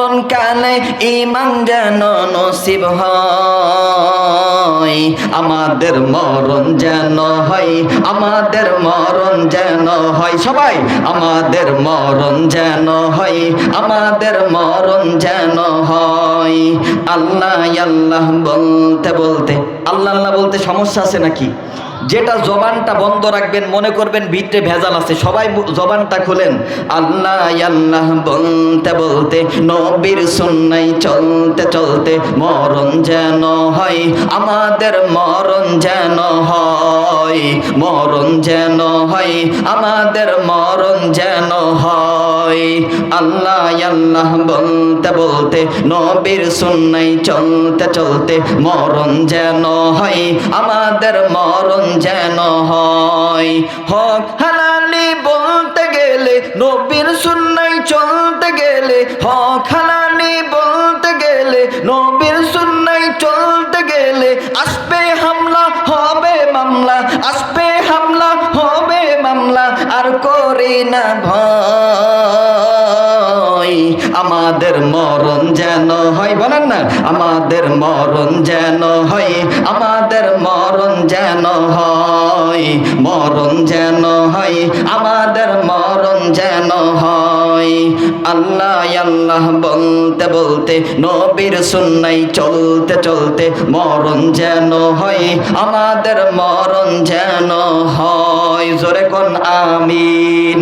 মরণ কালে ঈমান যেন নসিব হয়, আমাদের মরণ যেন হয়, আমাদের মরণ যেন হয়, সবাই আমাদের মরণ যেন হয়, আমাদের মরণ যেন হয়। আল্লাহ আল্লাহ বলতে বলতে, আল্লাহ আল্লাহ বলতে সমস্যা আছে নাকি? যেটা জবানটা বন্ধ রাখবেন, মনে করবেন ভিতরে ভেজাল আছে, সবাই জবানটা খুলেন। আল্লাহ আল্লাহ বলতে বলতে, নবীর সুন্নায় চলতে চলতে মরণ যেন হয়, আমাদের মরণ যেন হয়, মরণ যেন হয়, আমাদের মরণ যেন হয়। আল্লাহ আল্লাহ বলতে বলতে, নবীর সুন্নায় চলতে চলতে মরণ যেন হয়, আমাদের মরণ যেন হয়। হক হালালি বলতে গেলে, নবীর সুন্নায় চলতে গেলে, হক হালালি বলতে গেলে, নবীর সুন্নায় চলতে গেলে, আসবে হামলা হবে মামলা, আসবে হামলা হবে মামলা, আর করি না ভয়, আমাদের মরণ যেন হয়, বলেন না, আমাদের মরণ যেন হয়, আমাদের মরণ যেন হয়, মরণ যেন হয়, আমাদের মরণ যেন হয়। আল্লাহ আল্লাহ বলতে বলতে, নবীর সুন্নায় চলতে চলতে মরণ যেন হয়, আমাদের মরণ যেন হয়। জোরে কোন আমিন।